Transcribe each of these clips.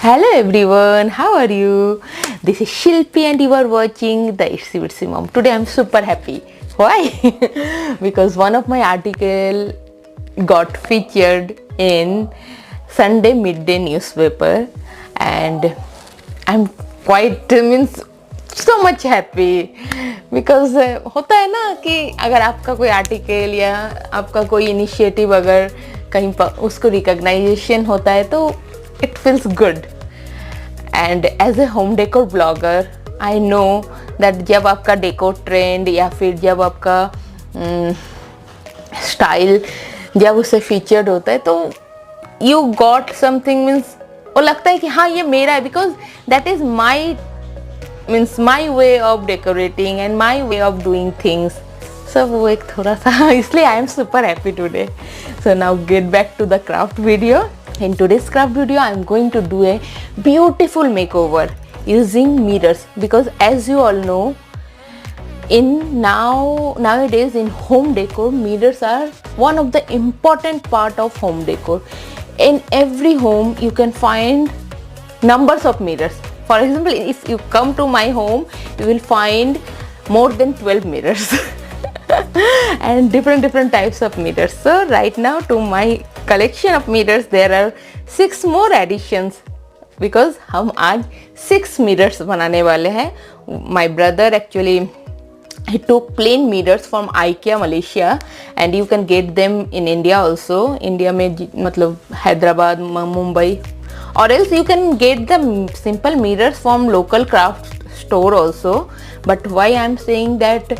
Hello everyone, how are you? This is Shilpi and you are watching the Itsy Bitsy Mom. Today I'm super happy. Why? Because one of my article got featured in Sunday Midday newspaper and I'm quite means so much happy because होता है ना कि अगर आपका कोई article या आपका कोई इनिशिएटिव अगर कहीं पर उसको रिकॉग्नाइजेशन होता है तो it feels good. And as a home decor blogger I know that जब आपका डेकोर ट्रेंड या फिर जब आपका स्टाइल जब उसे फीचर्ड होता है तो यू गॉट समथिंग मीन्स वो लगता है कि हाँ ये मेरा है because that is my means my way of decorating and my way of doing things सब वो एक थोड़ा सा इसलिए I am super happy today. So now get back to the craft video. In today's craft video I am going to do a beautiful makeover using mirrors because as you all know nowadays in home decor mirrors are one of the important part of home decor. In every home you can find numbers of mirrors. For example, if you come to my home you will find more than 12 mirrors and different types of mirrors. So right now to my collection of mirrors there are 6 more additions because हम आज 6 mirrors बनाने वाले हैं. My brother actually he took plain mirrors from IKEA Malaysia and you can get them in India also. India में मतलब Hyderabad Mumbai or else you can get the simple mirrors from local craft store also. But why I am saying that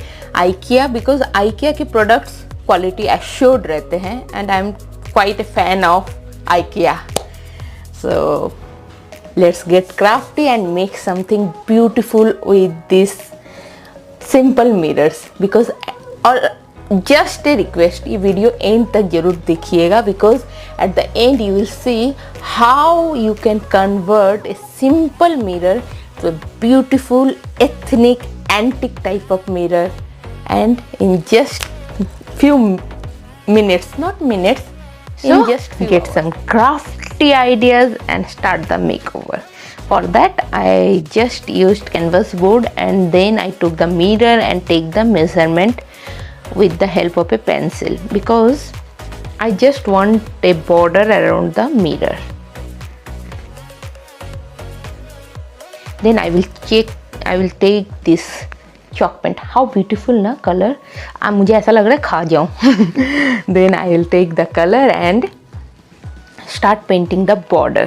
IKEA because IKEA के products quality assured रहते हैं and I am quite a fan of IKEA. So let's get crafty and make something beautiful with these simple mirrors because और just a request ये video end तक जरूर देखिएगा because at the end you will see how you can convert a simple mirror to a beautiful ethnic antique type of mirror and in just few minutes, not minutes, so just get some crafty ideas and start the makeover. For that I just used canvas board and then I took the mirror and take the measurement with the help of a pencil because I just want a border around the mirror. Then I will take this chalk paint. How beautiful ना color. मुझे ऐसा लग रहा है खा जाऊँ. Then I will take the color and start painting the border.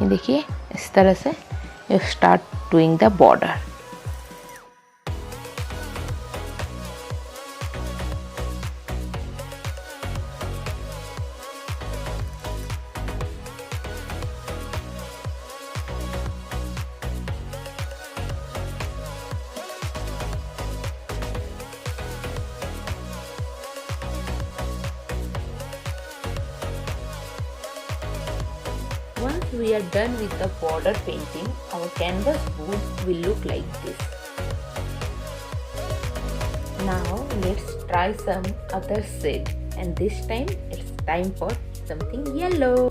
ये देखिए इस तरह से you start doing the border. Once we are done with the border painting, our canvas board will look like this. Now let's try some other shade and this time it's time for something yellow.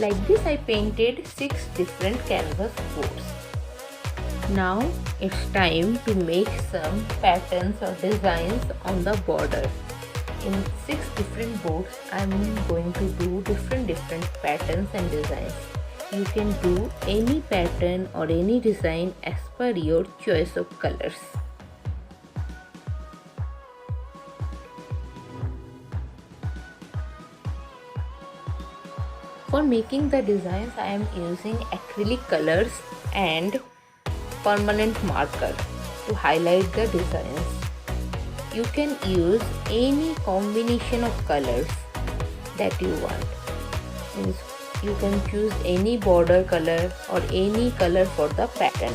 Like this I painted 6 different canvas boards. Now it's time to make some patterns or designs on the border. In 6 different boards I'm going to do different patterns and designs. You can do any pattern or any design as per your choice of colors. For making the designs I am using acrylic colors and permanent marker to highlight the designs. You can use any combination of colors that you want. Means you can choose any border color or any color for the pattern.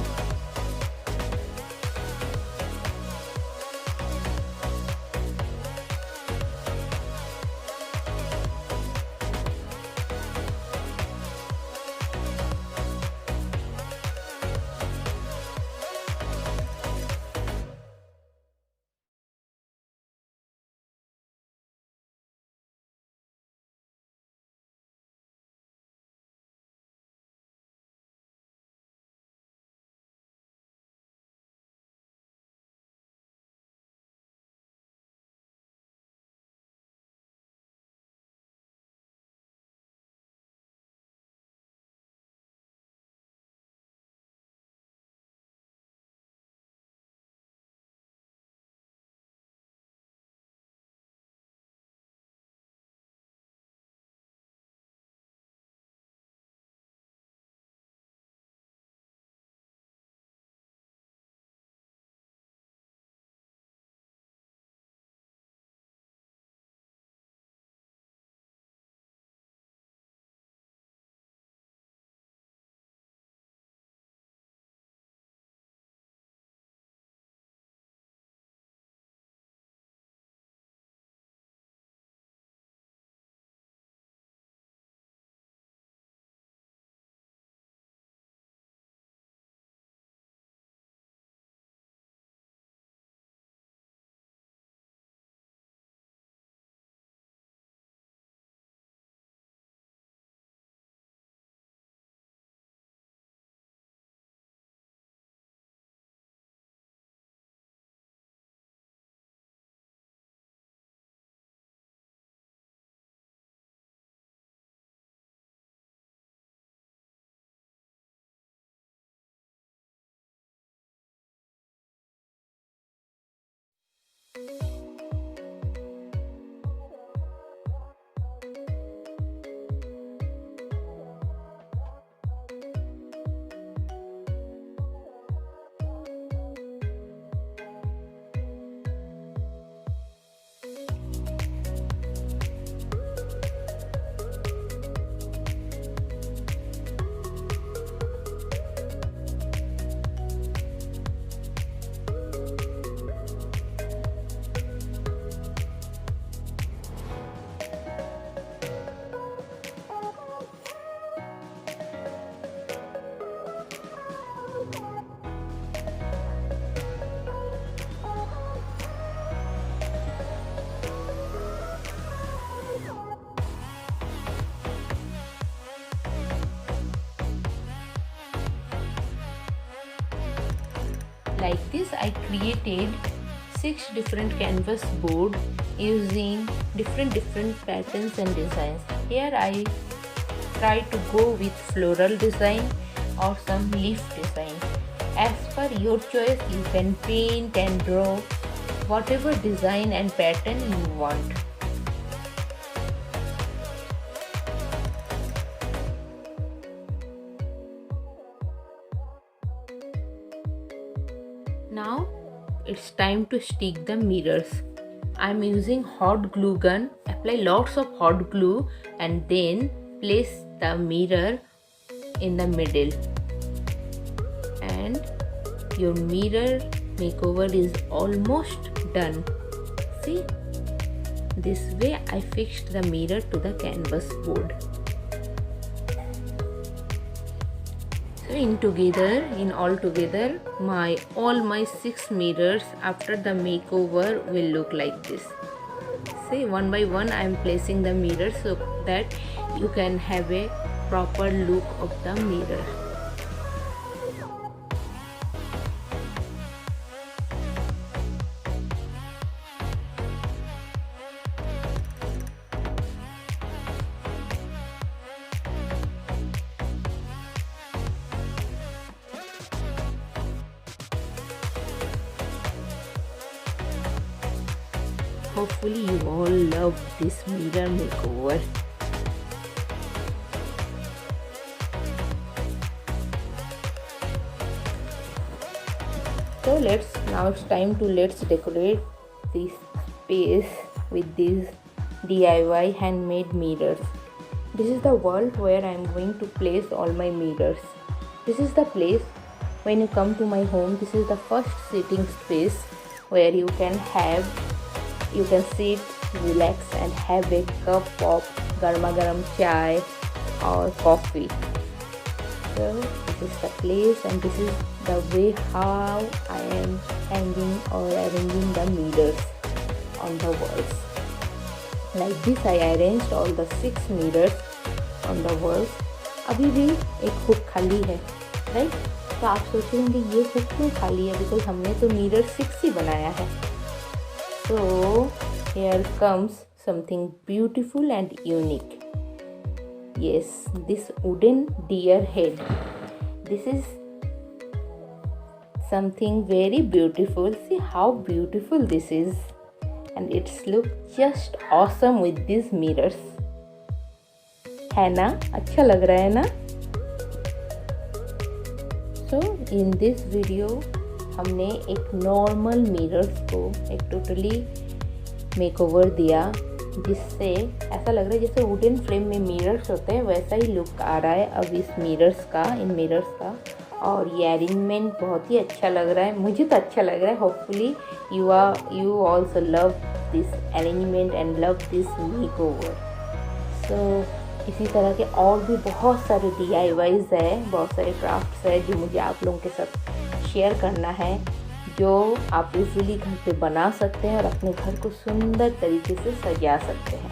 Like this, I created 6 different canvas board using different patterns and designs. Here I try to go with floral design or some leaf design. As per your choice, you can paint and draw whatever design and pattern you want. Now it's time to stick the mirrors. I'm using hot glue gun. Apply lots of hot glue and then place the mirror in the middle. And your mirror makeover is almost done. See, this way I fixed the mirror to the canvas board. So in all together, all my 6 mirrors after the makeover will look like this. See, one by one I am placing the mirror so that you can have a proper look of the mirror. Hopefully you all love this mirror makeover. So let's decorate this space with these DIY handmade mirrors. This is the world where I am going to place all my mirrors. This is the place when you come to my home. This is the first sitting space where you can sit, relax and have a cup of garma garam chai or coffee. So this is the place and this is the way how I am hanging or arranging the mirrors on the walls. Like this I arranged all the 6 mirrors on the walls. अभी भी एक hook खाली है, right? तो आप सोच रहे होंगे ये हुक क्यों खाली है, बिकॉज हमने तो मिरर 6 ही बनाया है. So here comes something beautiful and unique. Yes, this wooden deer head. This is something very beautiful. See how beautiful this is. And it's look just awesome with these mirrors. है ना? अच्छा लग रहा है ना? So in this video हमने एक normal mirrors को एक टोटली मेकओवर दिया, जिससे ऐसा लग रहा है जैसे वुडन फ्रेम में मिरर्स होते हैं वैसा ही लुक आ रहा है अब इस इन मिरर्स का. और ये अरेंजमेंट बहुत ही अच्छा लग रहा है, मुझे तो अच्छा लग रहा है. Hopefully you also love this arrangement and love this makeover. So इसी तरह के और भी बहुत सारे DIYs है, बहुत सारे क्राफ्ट्स है जो मुझे आप लोगों के साथ शेयर करना है, जो आप इजीली घर पे बना सकते हैं और अपने घर को सुंदर तरीके से सजा सकते हैं.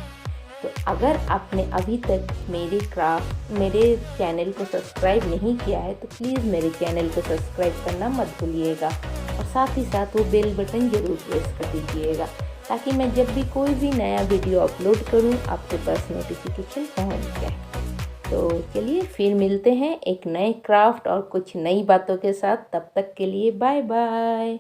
तो अगर आपने अभी तक मेरे चैनल को सब्सक्राइब नहीं किया है तो प्लीज़ मेरे चैनल को सब्सक्राइब करना मत भूलिएगा और साथ ही साथ वो बेल बटन ज़रूर प्रेस कर दीजिएगा, ताकि मैं जब भी कोई भी नया वीडियो अपलोड करूं आपके पास नोटिफिकेशन पहुंच जाए. तो चलिए फिर मिलते हैं एक नए क्राफ्ट और कुछ नई बातों के साथ. तब तक के लिए बाय बाय.